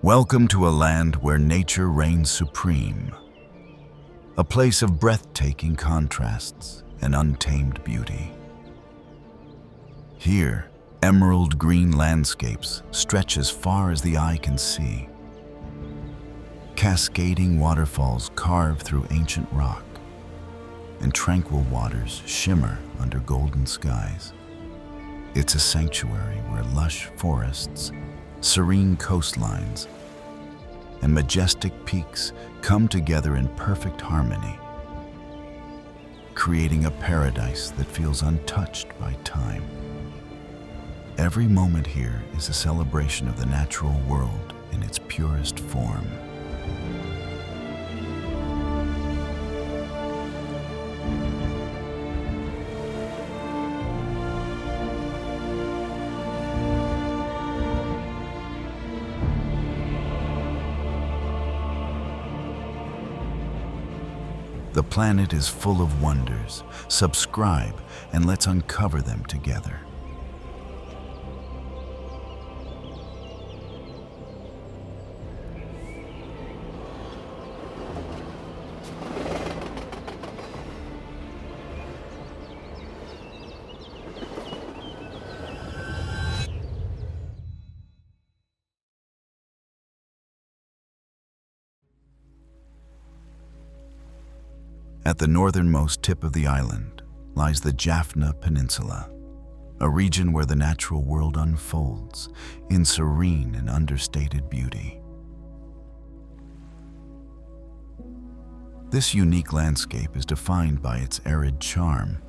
Welcome to a land where nature reigns supreme, a place of breathtaking contrasts and untamed beauty. Here, emerald green landscapes stretch as far as the eye can see. Cascading waterfalls carve through ancient rock, and tranquil waters shimmer under golden skies. It's a sanctuary where lush forests, serene coastlines, and majestic peaks come together in perfect harmony, creating a paradise that feels untouched by time. Every moment here is a celebration of the natural world in its purest form. The planet is full of wonders. Subscribe and let's uncover them together. At the northernmost tip of the island lies the Jaffna Peninsula, a region where the natural world unfolds in serene and understated beauty. This unique landscape is defined by its arid charm,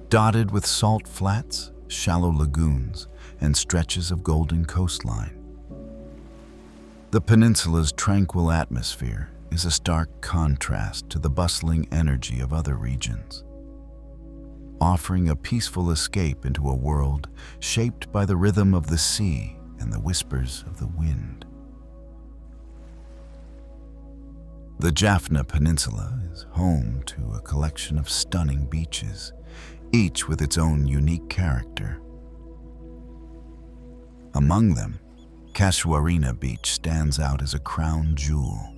dotted with salt flats, shallow lagoons, and stretches of golden coastline. The peninsula's tranquil atmosphere is a stark contrast to the bustling energy of other regions, offering a peaceful escape into a world shaped by the rhythm of the sea and the whispers of the wind. The Jaffna Peninsula is home to a collection of stunning beaches, each with its own unique character. Among them, Casuarina Beach stands out as a crown jewel.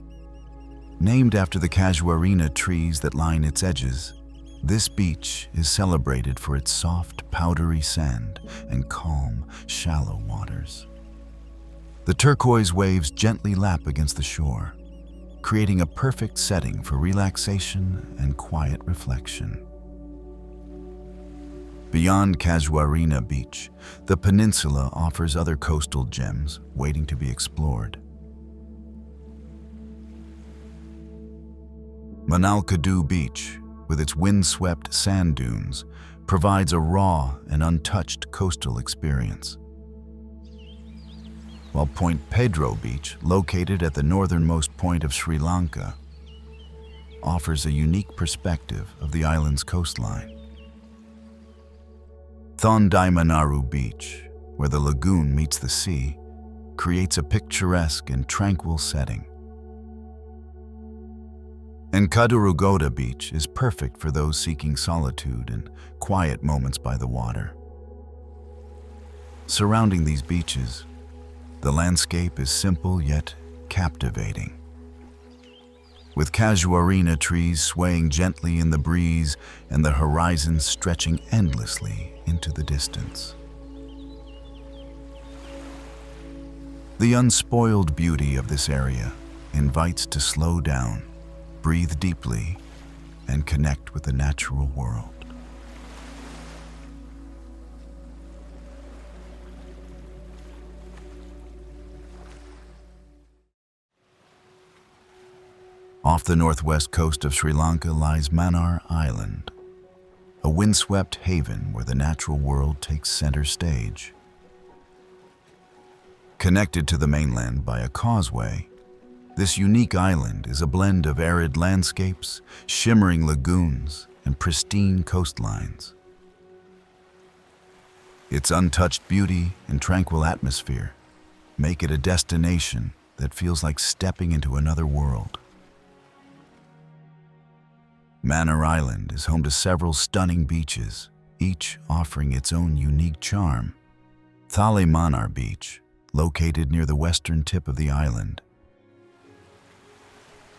Named after the casuarina trees that line its edges, this beach is celebrated for its soft, powdery sand and calm, shallow waters. The turquoise waves gently lap against the shore, creating a perfect setting for relaxation and quiet reflection. Beyond Casuarina Beach, the peninsula offers other coastal gems waiting to be explored. Manalkadu Beach, with its windswept sand dunes, provides a raw and untouched coastal experience. While Point Pedro Beach, located at the northernmost point of Sri Lanka, offers a unique perspective of the island's coastline. Thondaimannaru Beach, where the lagoon meets the sea, creates a picturesque and tranquil setting. And Kadurugoda Beach is perfect for those seeking solitude and quiet moments by the water. Surrounding these beaches, the landscape is simple yet captivating. With casuarina trees swaying gently in the breeze and the horizon stretching endlessly into the distance. The unspoiled beauty of this area invites to slow down, breathe deeply, and connect with the natural world. Off the northwest coast of Sri Lanka lies Mannar Island, a windswept haven where the natural world takes center stage. Connected to the mainland by a causeway, this unique island is a blend of arid landscapes, shimmering lagoons, and pristine coastlines. Its untouched beauty and tranquil atmosphere make it a destination that feels like stepping into another world. Mannar Island is home to several stunning beaches, each offering its own unique charm. Thale Mannar Beach, located near the western tip of the island,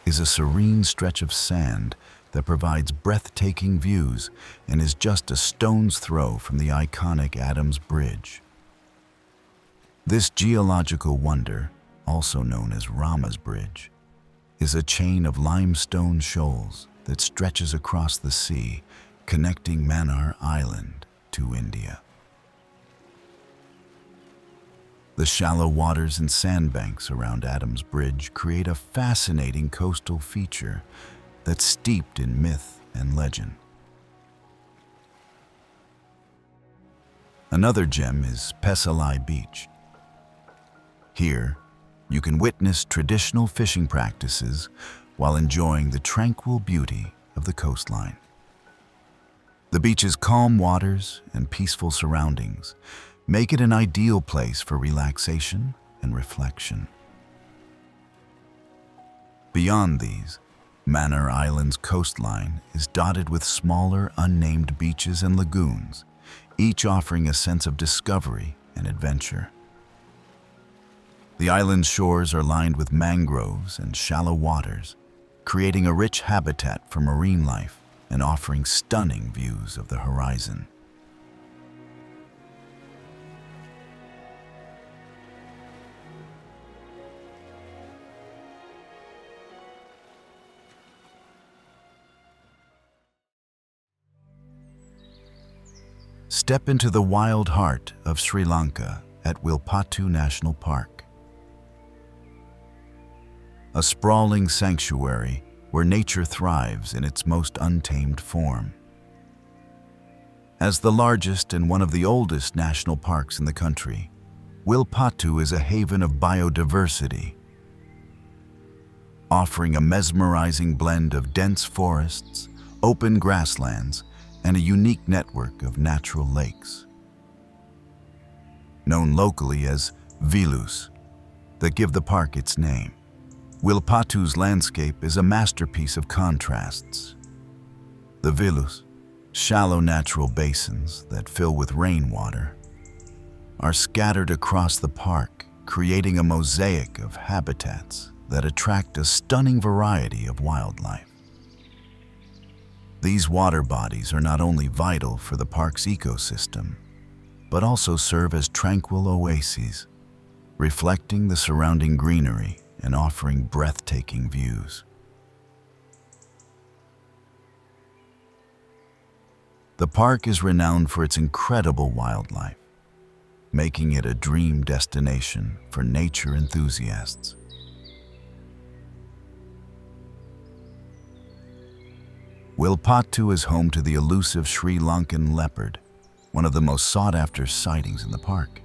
is a serene stretch of sand that provides breathtaking views and is just a stone's throw from the iconic Adams Bridge. This geological wonder, also known as Rama's Bridge, is a chain of limestone shoals that stretches across the sea, connecting Mannar Island to India. The shallow waters and sandbanks around Adams Bridge create a fascinating coastal feature that's steeped in myth and legend. Another gem is Pesalai Beach. Here, you can witness traditional fishing practices while enjoying the tranquil beauty of the coastline. The beach's calm waters and peaceful surroundings make it an ideal place for relaxation and reflection. Beyond these, Mannar Island's coastline is dotted with smaller, unnamed beaches and lagoons, each offering a sense of discovery and adventure. The island's shores are lined with mangroves and shallow waters, creating a rich habitat for marine life and offering stunning views of the horizon. Step into the wild heart of Sri Lanka at Wilpattu National Park. A sprawling sanctuary where nature thrives in its most untamed form. As the largest and one of the oldest national parks in the country, Wilpattu is a haven of biodiversity, offering a mesmerizing blend of dense forests, open grasslands, and a unique network of natural lakes. Known locally as vilus, that give the park its name, Wilpattu's landscape is a masterpiece of contrasts. The vilus, shallow natural basins that fill with rainwater, are scattered across the park, creating a mosaic of habitats that attract a stunning variety of wildlife. These water bodies are not only vital for the park's ecosystem, but also serve as tranquil oases, reflecting the surrounding greenery and offering breathtaking views. The park is renowned for its incredible wildlife, making it a dream destination for nature enthusiasts. Wilpattu is home to the elusive Sri Lankan leopard, one of the most sought-after sightings in the park.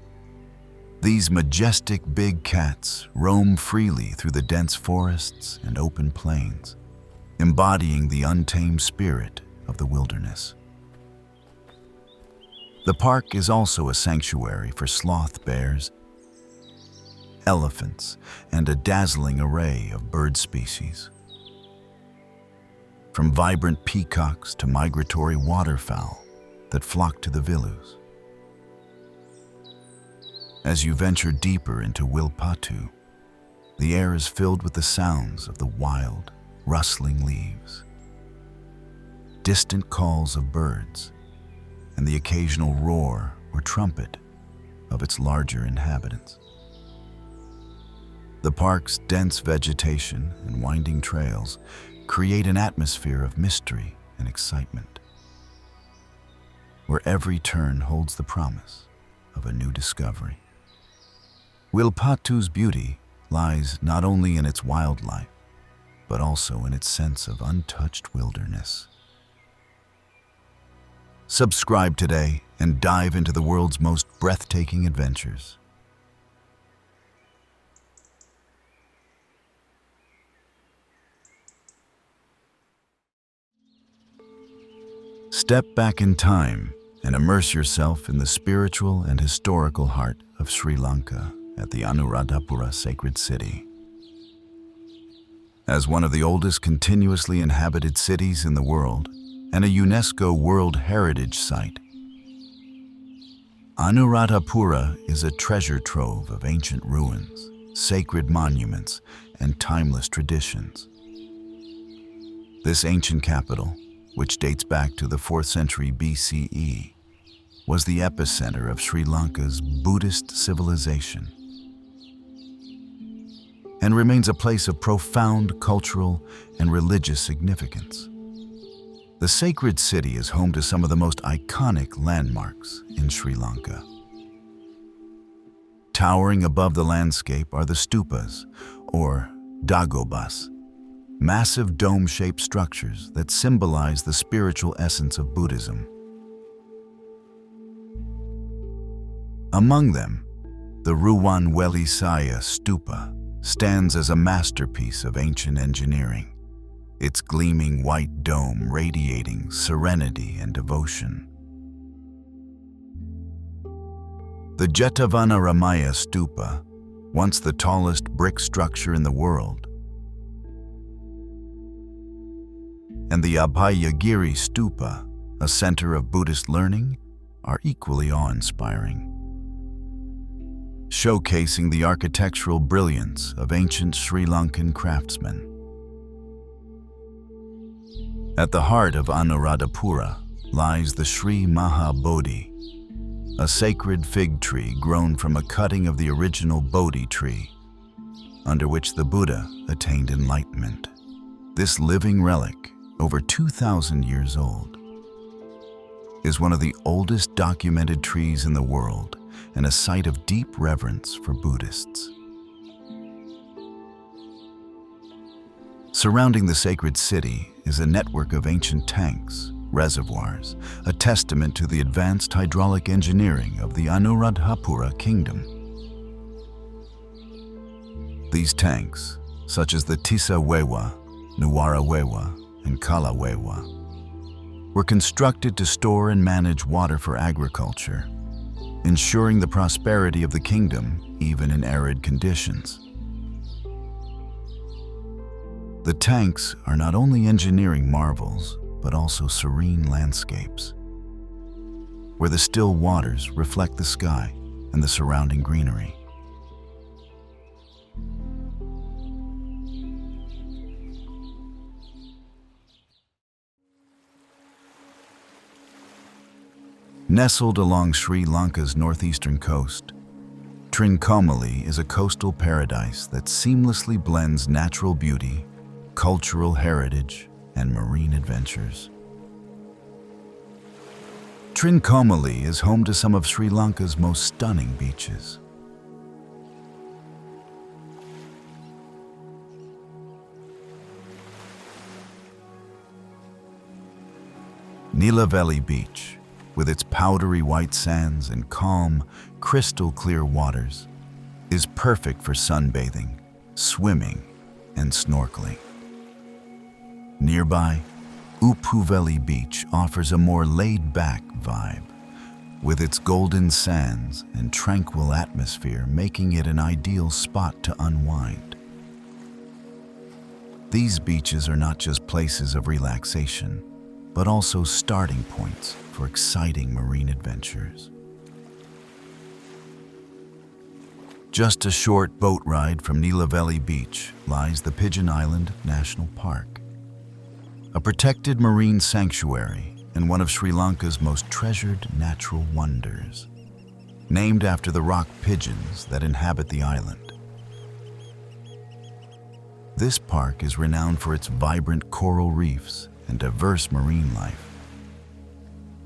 These majestic big cats roam freely through the dense forests and open plains, embodying the untamed spirit of the wilderness. The park is also a sanctuary for sloth bears, elephants, and a dazzling array of bird species. From vibrant peacocks to migratory waterfowl that flock to the vilus. As you venture deeper into Wilpattu, the air is filled with the sounds of the wild, rustling leaves, distant calls of birds, and the occasional roar or trumpet of its larger inhabitants. The park's dense vegetation and winding trails create an atmosphere of mystery and excitement, where every turn holds the promise of a new discovery. Wilpattu's beauty lies not only in its wildlife, but also in its sense of untouched wilderness. Subscribe today and dive into the world's most breathtaking adventures. Step back in time and immerse yourself in the spiritual and historical heart of Sri Lanka at the Anuradhapura sacred city. As one of the oldest continuously inhabited cities in the world and a UNESCO World Heritage Site, Anuradhapura is a treasure trove of ancient ruins, sacred monuments, and timeless traditions. This ancient capital, which dates back to the 4th century BCE, was the epicenter of Sri Lanka's Buddhist civilization and remains a place of profound cultural and religious significance. The sacred city is home to some of the most iconic landmarks in Sri Lanka. Towering above the landscape are the stupas, or dagobas, massive dome-shaped structures that symbolize the spiritual essence of Buddhism. Among them, the Ruwan Welisaya stupa stands as a masterpiece of ancient engineering, its gleaming white dome radiating serenity and devotion. The Jetavana Ramaya stupa, once the tallest brick structure in the world, and the Abhayagiri stupa, a center of Buddhist learning, are equally awe-inspiring, showcasing the architectural brilliance of ancient Sri Lankan craftsmen. At the heart of Anuradhapura lies the Sri Mahabodhi, a sacred fig tree grown from a cutting of the original Bodhi tree, under which the Buddha attained enlightenment. This living relic, over 2,000 years old, is one of the oldest documented trees in the world and a site of deep reverence for Buddhists. Surrounding the sacred city is a network of ancient tanks, reservoirs, a testament to the advanced hydraulic engineering of the Anuradhapura kingdom. These tanks, such as the Tisa Wewa, Nuwara Wewa, and Kala Wewa, were constructed to store and manage water for agriculture, ensuring the prosperity of the kingdom even in arid conditions. The tanks are not only engineering marvels, but also serene landscapes, where the still waters reflect the sky and the surrounding greenery. Nestled along Sri Lanka's northeastern coast, Trincomalee is a coastal paradise that seamlessly blends natural beauty, cultural heritage, and marine adventures. Trincomalee is home to some of Sri Lanka's most stunning beaches. Neelavelly Beach, with its powdery white sands and calm, crystal-clear waters, is perfect for sunbathing, swimming, and snorkeling. Nearby, Upuveli Beach offers a more laid-back vibe, with its golden sands and tranquil atmosphere making it an ideal spot to unwind. These beaches are not just places of relaxation, but also starting points for exciting marine adventures. Just a short boat ride from Neelavelly Beach lies the Pigeon Island National Park, a protected marine sanctuary and one of Sri Lanka's most treasured natural wonders, named after the rock pigeons that inhabit the island. This park is renowned for its vibrant coral reefs and diverse marine life.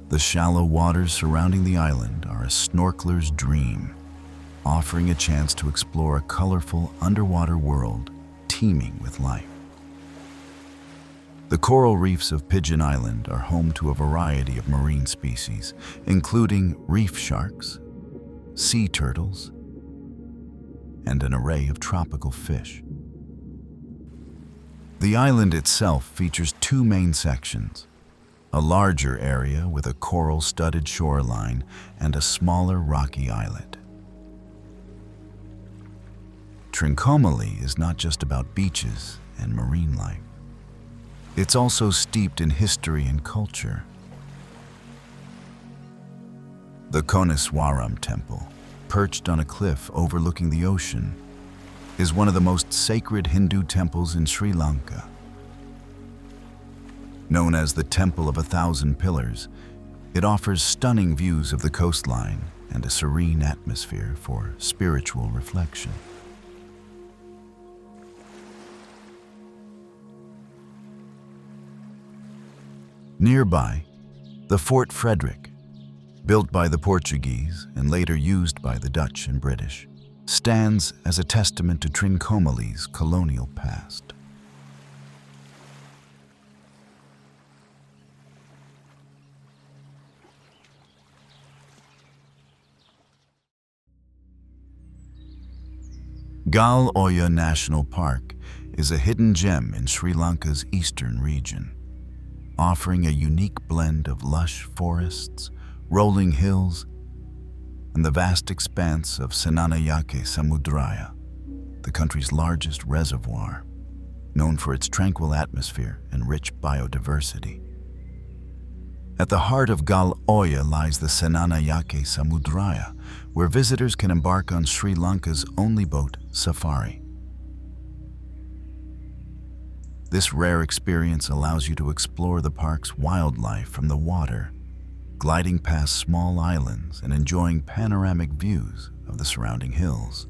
The shallow waters surrounding the island are a snorkeler's dream, offering a chance to explore a colorful underwater world teeming with life. The coral reefs of Pigeon Island are home to a variety of marine species, including reef sharks, sea turtles, and an array of tropical fish. The island itself features two main sections: a larger area with a coral-studded shoreline and a smaller rocky islet. Trincomalee is not just about beaches and marine life. It's also steeped in history and culture. The Koneswaram Temple, perched on a cliff overlooking the ocean, is one of the most sacred Hindu temples in Sri Lanka. Known as the Temple of 1,000 Pillars, it offers stunning views of the coastline and a serene atmosphere for spiritual reflection. Nearby, the Fort Frederick, built by the Portuguese and later used by the Dutch and British, stands as a testament to Trincomalee's colonial past. Galle Oya National Park is a hidden gem in Sri Lanka's eastern region, offering a unique blend of lush forests, rolling hills, and the vast expanse of Sinharaja Samudraya, the country's largest reservoir, known for its tranquil atmosphere and rich biodiversity. At the heart of Galle Oya lies the Sinharaja Samudraya, where visitors can embark on Sri Lanka's only boat safari. This rare experience allows you to explore the park's wildlife from the water, gliding past small islands and enjoying panoramic views of the surrounding hills.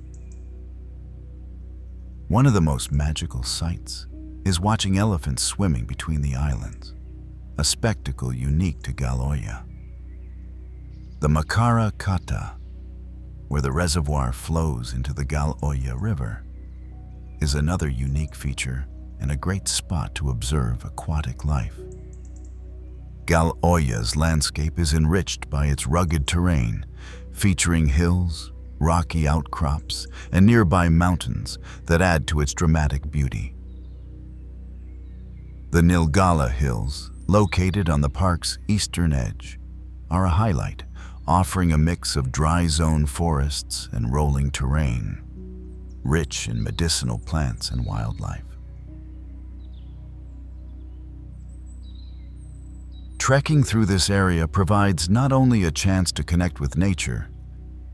One of the most magical sights is watching elephants swimming between the islands, a spectacle unique to Galle Oya. The Makara Kata, where the reservoir flows into the Galle Oya River, is another unique feature and a great spot to observe aquatic life. Galle Oya's landscape is enriched by its rugged terrain, featuring hills, rocky outcrops, and nearby mountains that add to its dramatic beauty. The Nilgala Hills, located on the park's eastern edge, are a highlight, offering a mix of dry zone forests and rolling terrain, rich in medicinal plants and wildlife. Trekking through this area provides not only a chance to connect with nature,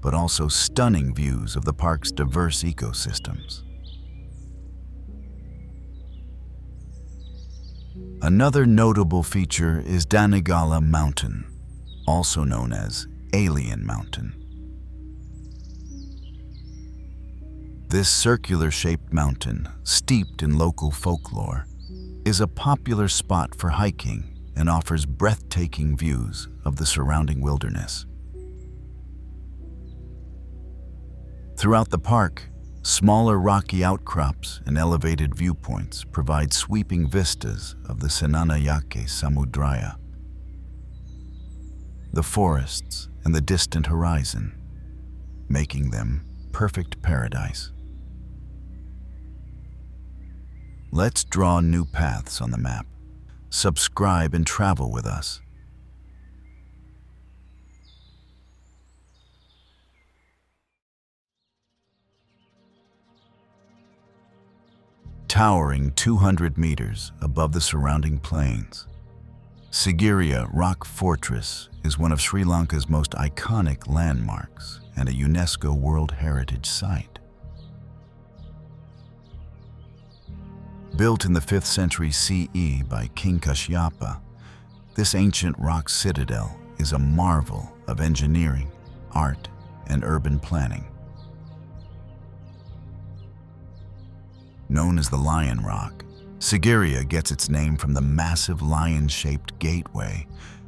but also stunning views of the park's diverse ecosystems. Another notable feature is Danegala Mountain, also known as Alien Mountain. This circular-shaped mountain, steeped in local folklore, is a popular spot for hiking and offers breathtaking views of the surrounding wilderness. Throughout the park, smaller rocky outcrops and elevated viewpoints provide sweeping vistas of the Sinharaja Samudraya, the forests, and the distant horizon, making them perfect paradise. Let's draw new paths on the map. Subscribe and travel with us. Towering 200 meters above the surrounding plains, Sigiriya Rock Fortress is one of Sri Lanka's most iconic landmarks and a UNESCO World Heritage Site. Built in the 5th century CE by King Kashyapa, this ancient rock citadel is a marvel of engineering, art, and urban planning. Known as the Lion Rock, Sigiriya gets its name from the massive lion-shaped gateway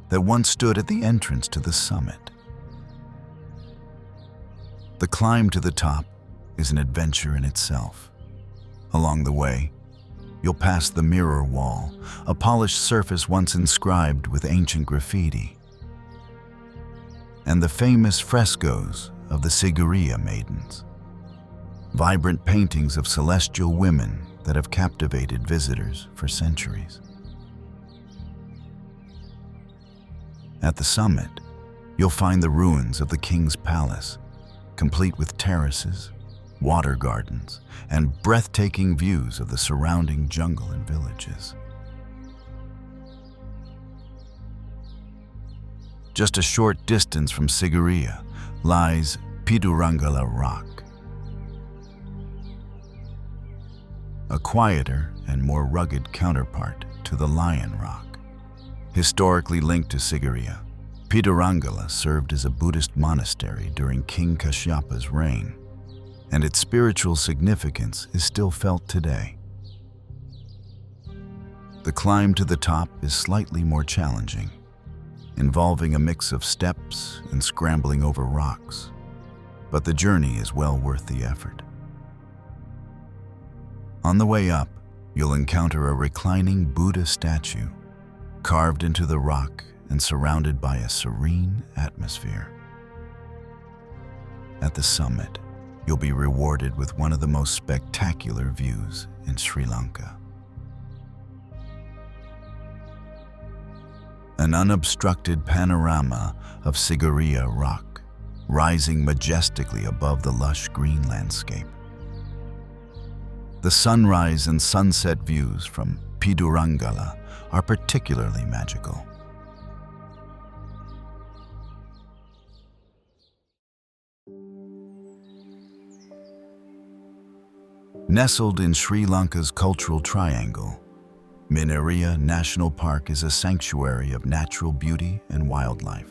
that once stood at the entrance to the summit. The climb to the top is an adventure in itself. Along the way, you'll pass the Mirror Wall, a polished surface once inscribed with ancient graffiti, and the famous frescoes of the Sigiriya Maidens, vibrant paintings of celestial women that have captivated visitors for centuries. At the summit, you'll find the ruins of the king's palace, complete with terraces, water gardens, and breathtaking views of the surrounding jungle and villages. Just a short distance from Sigiriya lies Pidurangala Rock, a quieter and more rugged counterpart to the Lion Rock. Historically linked to Sigiriya, Pidurangala served as a Buddhist monastery during King Kashyapa's reign, and its spiritual significance is still felt today. The climb to the top is slightly more challenging, involving a mix of steps and scrambling over rocks, but the journey is well worth the effort. On the way up, you'll encounter a reclining Buddha statue carved into the rock and surrounded by a serene atmosphere. At the summit, you'll be rewarded with one of the most spectacular views in Sri Lanka. An unobstructed panorama of Sigiriya Rock, rising majestically above the lush green landscape. The sunrise and sunset views from Pidurangala are particularly magical. Nestled in Sri Lanka's cultural triangle, Minneriya National Park is a sanctuary of natural beauty and wildlife.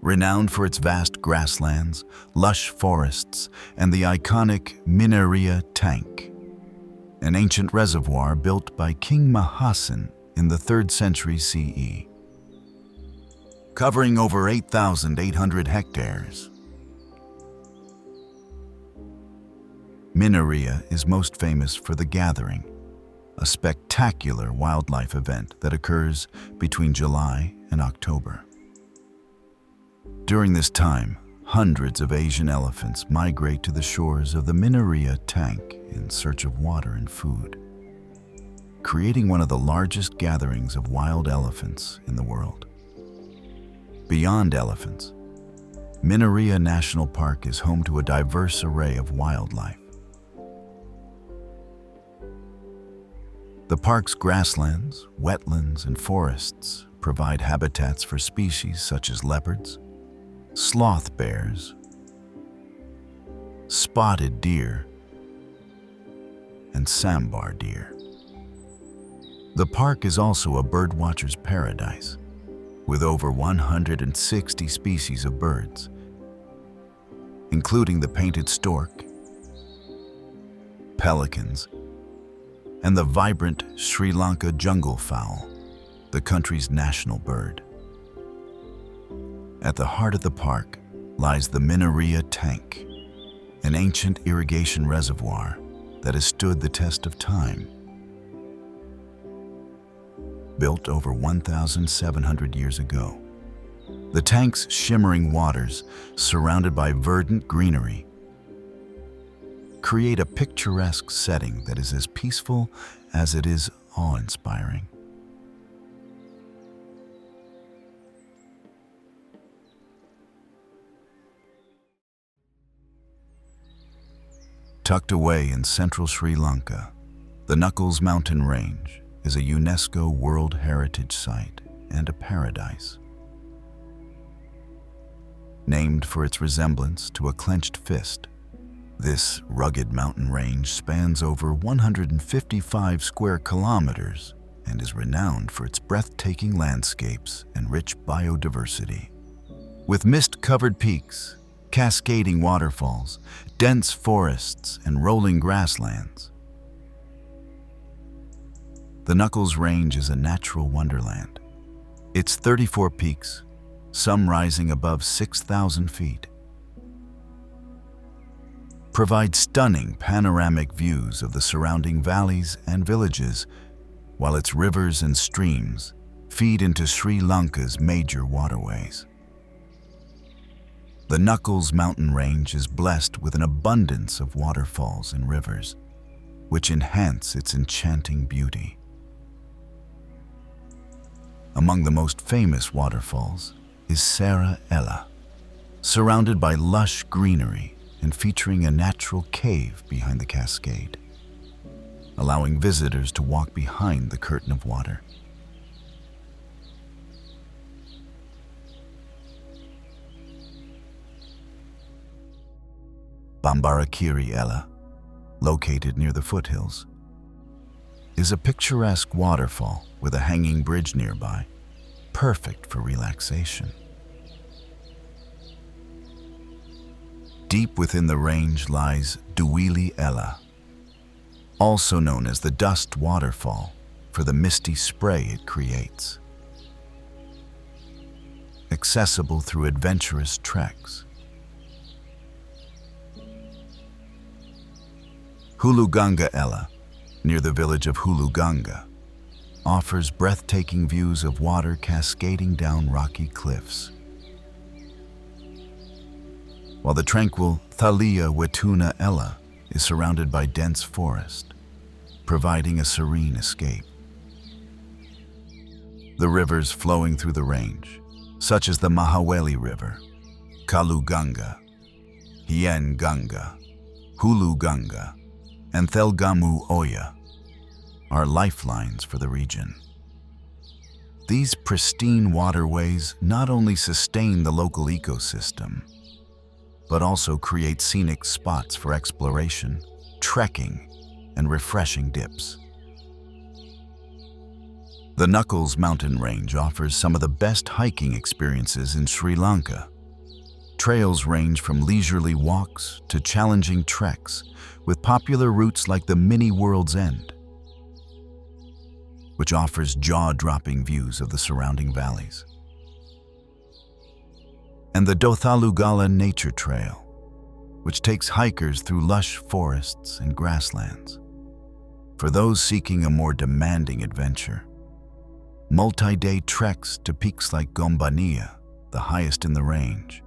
Renowned for its vast grasslands, lush forests, and the iconic Minneriya Tank, an ancient reservoir built by King Mahasen in the 3rd century CE. Covering over 8,800 hectares, Minneriya is most famous for the Gathering, a spectacular wildlife event that occurs between July and October. During this time, hundreds of Asian elephants migrate to the shores of the Minneriya Tank in search of water and food, creating one of the largest gatherings of wild elephants in the world. Beyond elephants, Minneriya National Park is home to a diverse array of wildlife. The park's grasslands, wetlands, and forests provide habitats for species such as leopards, sloth bears, spotted deer, and sambar deer. The park is also a birdwatcher's paradise, with over 160 species of birds, including the painted stork, pelicans, and the vibrant Sri Lanka jungle fowl, the country's national bird. At the heart of the park lies the Minneriya Tank, an ancient irrigation reservoir that has stood the test of time. Built over 1,700 years ago, the tank's shimmering waters, surrounded by verdant greenery, create a picturesque setting that is as peaceful as it is awe-inspiring. Tucked away in central Sri Lanka, the Knuckles Mountain Range is a UNESCO World Heritage Site and a paradise. Named for its resemblance to a clenched fist, this rugged mountain range spans over 155 square kilometers and is renowned for its breathtaking landscapes and rich biodiversity. With mist-covered peaks, cascading waterfalls, dense forests, and rolling grasslands, the Knuckles Range is a natural wonderland. Its 34 peaks, some rising above 6,000 feet, provide stunning panoramic views of the surrounding valleys and villages, while its rivers and streams feed into Sri Lanka's major waterways. The Knuckles Mountain Range is blessed with an abundance of waterfalls and rivers, which enhance its enchanting beauty. Among the most famous waterfalls is Sri Ella, surrounded by lush greenery and featuring a natural cave behind the cascade, allowing visitors to walk behind the curtain of water. Bambarakanda Ella, located near the foothills, is a picturesque waterfall with a hanging bridge nearby, perfect for relaxation. Deep within the range lies Nuwara Eliya, also known as the Dust Waterfall for the misty spray it creates. Accessible through adventurous treks. Huluganga Ella, near the village of Huluganga, offers breathtaking views of water cascading down rocky cliffs. While the tranquil Thalia Wetuna Ella is surrounded by dense forest, providing a serene escape. The rivers flowing through the range, such as the Mahaweli River, Kaluganga, Hienganga, Huluganga, and Thelgamu Oya, are lifelines for the region. These pristine waterways not only sustain the local ecosystem, but also create scenic spots for exploration, trekking, and refreshing dips. The Knuckles mountain range offers some of the best hiking experiences in Sri Lanka. Trails range from leisurely walks to challenging treks, with popular routes like the Mini World's End, which offers jaw-dropping views of the surrounding valleys, and the Dothalugala Nature Trail, which takes hikers through lush forests and grasslands. For those seeking a more demanding adventure, multi-day treks to peaks like Gombania, the highest in the range,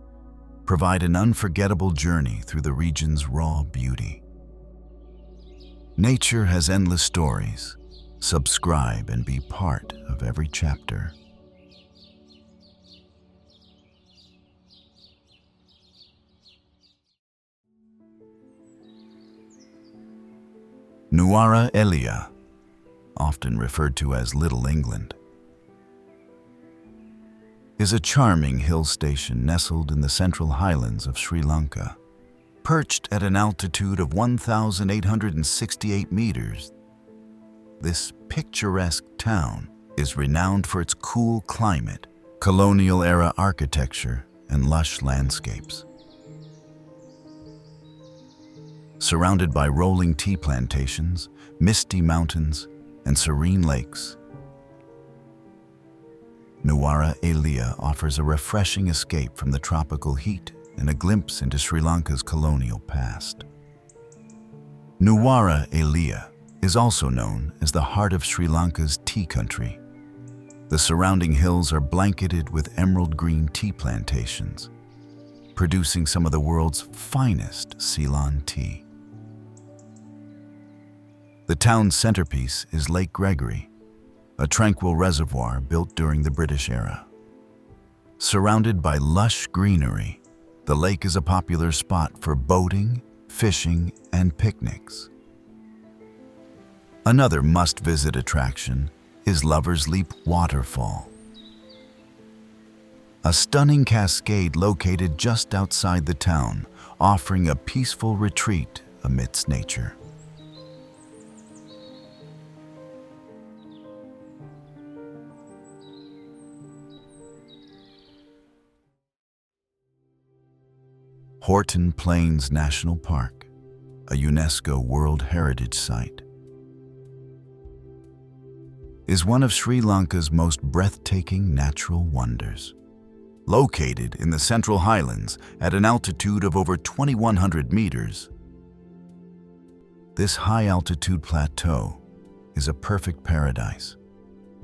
provide an unforgettable journey through the region's raw beauty. Nature has endless stories. Subscribe and be part of every chapter. Nuwara Eliya, often referred to as Little England, is a charming hill station nestled in the central highlands of Sri Lanka. Perched at an altitude of 1,868 meters, this picturesque town is renowned for its cool climate, colonial-era architecture, and lush landscapes. Surrounded by rolling tea plantations, misty mountains, and serene lakes, Nuwara Eliya offers a refreshing escape from the tropical heat and a glimpse into Sri Lanka's colonial past. Nuwara Eliya is also known as the heart of Sri Lanka's tea country. The surrounding hills are blanketed with emerald green tea plantations, producing some of the world's finest Ceylon tea. The town's centerpiece is Lake Gregory, a tranquil reservoir built during the British era. Surrounded by lush greenery, the lake is a popular spot for boating, fishing, and picnics. Another must-visit attraction is Lover's Leap Waterfall, a stunning cascade located just outside the town, offering a peaceful retreat amidst nature. Horton Plains National Park, a UNESCO World Heritage Site, is one of Sri Lanka's most breathtaking natural wonders. Located in the Central Highlands at an altitude of over 2,100 meters, this high-altitude plateau is a perfect paradise,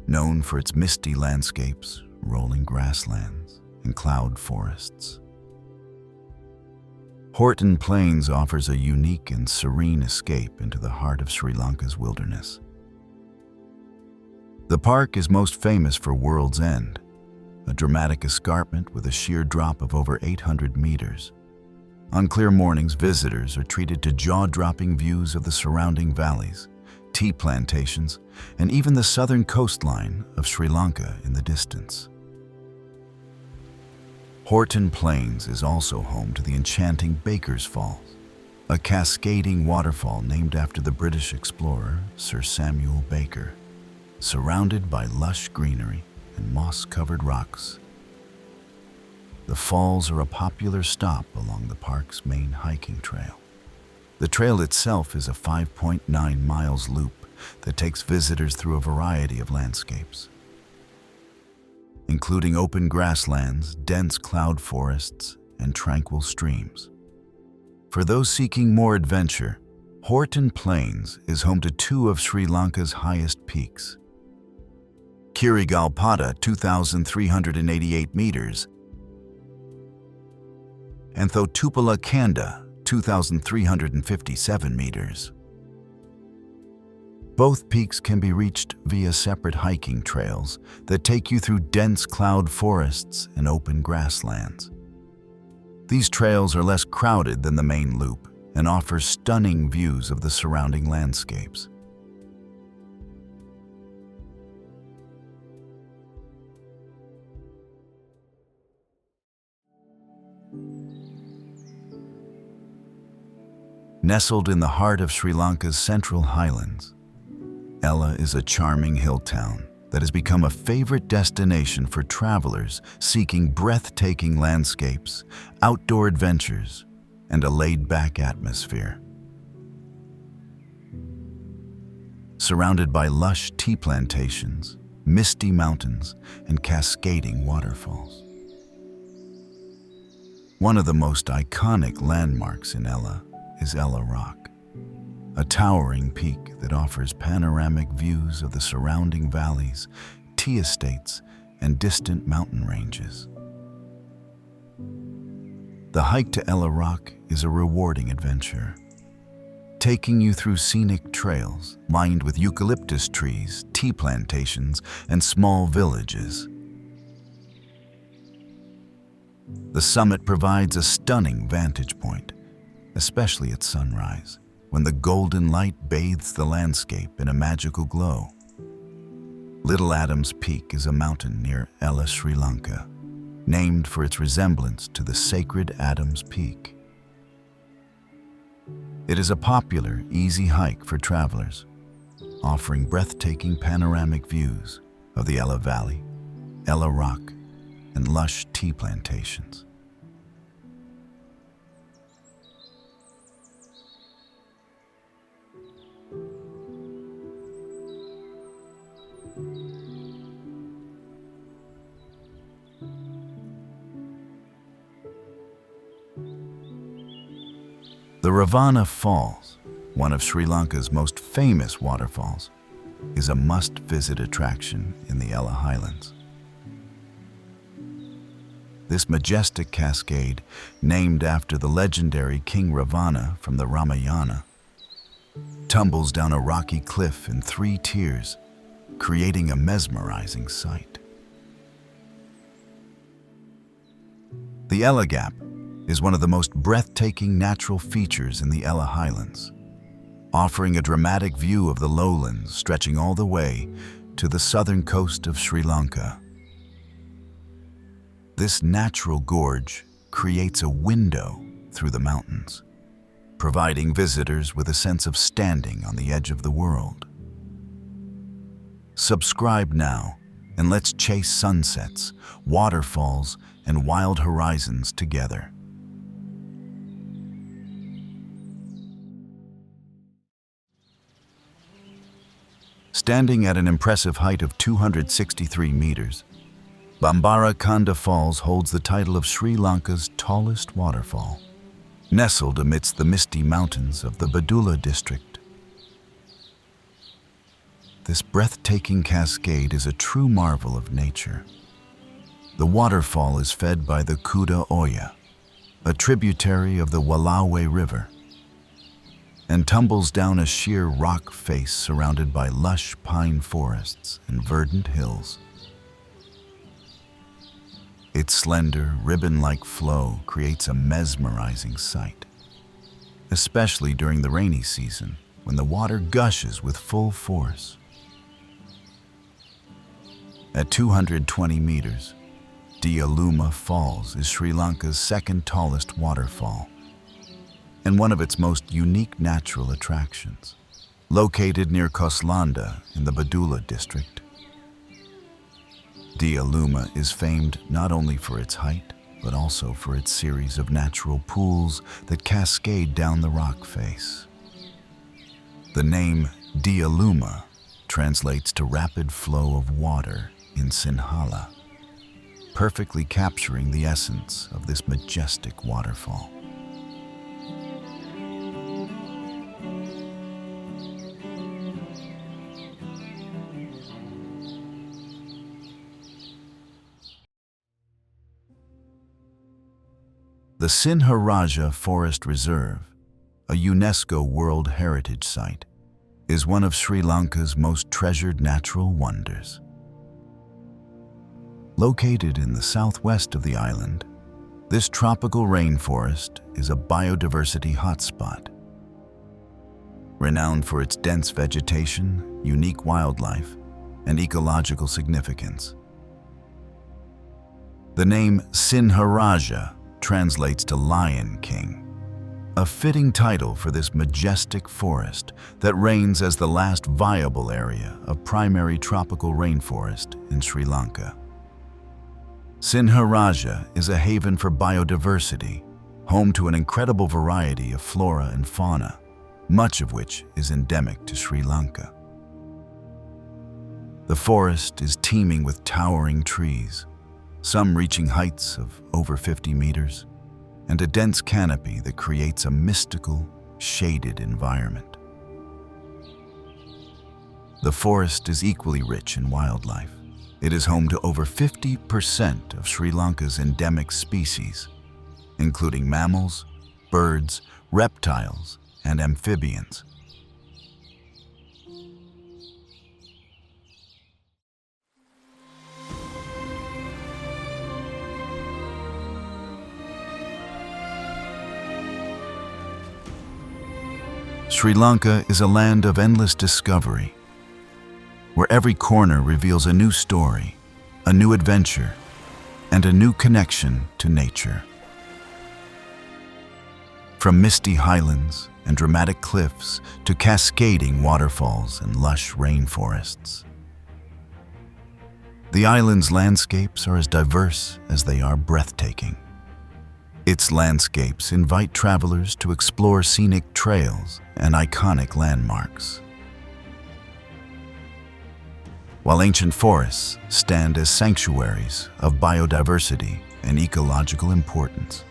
known for its misty landscapes, rolling grasslands, and cloud forests. Horton Plains offers a unique and serene escape into the heart of Sri Lanka's wilderness. The park is most famous for World's End, a dramatic escarpment with a sheer drop of over 800 meters. On clear mornings, visitors are treated to jaw-dropping views of the surrounding valleys, tea plantations, and even the southern coastline of Sri Lanka in the distance. Horton Plains is also home to the enchanting Baker's Falls, a cascading waterfall named after the British explorer Sir Samuel Baker, surrounded by lush greenery and moss-covered rocks. The falls are a popular stop along the park's main hiking trail. The trail itself is a 5.9 miles loop that takes visitors through a variety of landscapes, including open grasslands, dense cloud forests, and tranquil streams. For those seeking more adventure, Horton Plains is home to two of Sri Lanka's highest peaks. Kirigalpada, 2,388 meters, and Thotupalakanda, 2,357 meters. Both peaks can be reached via separate hiking trails that take you through dense cloud forests and open grasslands. These trails are less crowded than the main loop and offer stunning views of the surrounding landscapes. Nestled in the heart of Sri Lanka's central highlands, Ella is a charming hill town that has become a favorite destination for travelers seeking breathtaking landscapes, outdoor adventures, and a laid-back atmosphere. Surrounded by lush tea plantations, misty mountains, and cascading waterfalls. One of the most iconic landmarks in Ella is Ella Rock, a towering peak that offers panoramic views of the surrounding valleys, tea estates, and distant mountain ranges. The hike to Ella Rock is a rewarding adventure, taking you through scenic trails lined with eucalyptus trees, tea plantations, and small villages. The summit provides a stunning vantage point, especially at sunrise, when the golden light bathes the landscape in a magical glow. Little Adam's Peak is a mountain near Ella, Sri Lanka, named for its resemblance to the sacred Adam's Peak. It is a popular, easy hike for travelers, offering breathtaking panoramic views of the Ella Valley, Ella Rock, and lush tea plantations. The Ravana Falls, one of Sri Lanka's most famous waterfalls, is a must-visit attraction in the Ella Highlands. This majestic cascade, named after the legendary King Ravana from the Ramayana, tumbles down a rocky cliff in 3 tiers, creating a mesmerizing sight. The Ella Gap is one of the most breathtaking natural features in the Ella Highlands, offering a dramatic view of the lowlands stretching all the way to the southern coast of Sri Lanka. This natural gorge creates a window through the mountains, providing visitors with a sense of standing on the edge of the world. Subscribe now, and let's chase sunsets, waterfalls, and wild horizons together. Standing at an impressive height of 263 meters, Bambarakanda Falls holds the title of Sri Lanka's tallest waterfall, nestled amidst the misty mountains of the Badula district. This breathtaking cascade is a true marvel of nature. The waterfall is fed by the Kuda Oya, a tributary of the Walawe River, and tumbles down a sheer rock face surrounded by lush pine forests and verdant hills. Its slender, ribbon-like flow creates a mesmerizing sight, especially during the rainy season when the water gushes with full force. At 220 meters, Diyaluma Falls is Sri Lanka's second tallest waterfall, and one of its most unique natural attractions. Located near Koslanda in the Badula district, Diyaluma is famed not only for its height, but also for its series of natural pools that cascade down the rock face. The name Diyaluma translates to rapid flow of water in Sinhala, perfectly capturing the essence of this majestic waterfall. The Sinharaja Forest Reserve, a UNESCO World Heritage Site, is one of Sri Lanka's most treasured natural wonders. Located in the southwest of the island, this tropical rainforest is a biodiversity hotspot. Renowned for its dense vegetation, unique wildlife, and ecological significance. The name Sinharaja translates to Lion King, a fitting title for this majestic forest that reigns as the last viable area of primary tropical rainforest in Sri Lanka. Sinharaja is a haven for biodiversity, home to an incredible variety of flora and fauna, much of which is endemic to Sri Lanka. The forest is teeming with towering trees, some reaching heights of over 50 meters, and a dense canopy that creates a mystical, shaded environment. The forest is equally rich in wildlife. It is home to over 50% of Sri Lanka's endemic species, including mammals, birds, reptiles, and amphibians. Sri Lanka is a land of endless discovery, where every corner reveals a new story, a new adventure, and a new connection to nature. From misty highlands and dramatic cliffs to cascading waterfalls and lush rainforests, the island's landscapes are as diverse as they are breathtaking. Its landscapes invite travelers to explore scenic trails and iconic landmarks, while ancient forests stand as sanctuaries of biodiversity and ecological importance.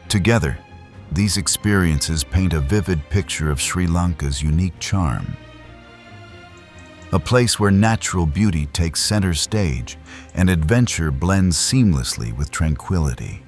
Together, these experiences paint a vivid picture of Sri Lanka's unique charm, a place where natural beauty takes center stage and adventure blends seamlessly with tranquility.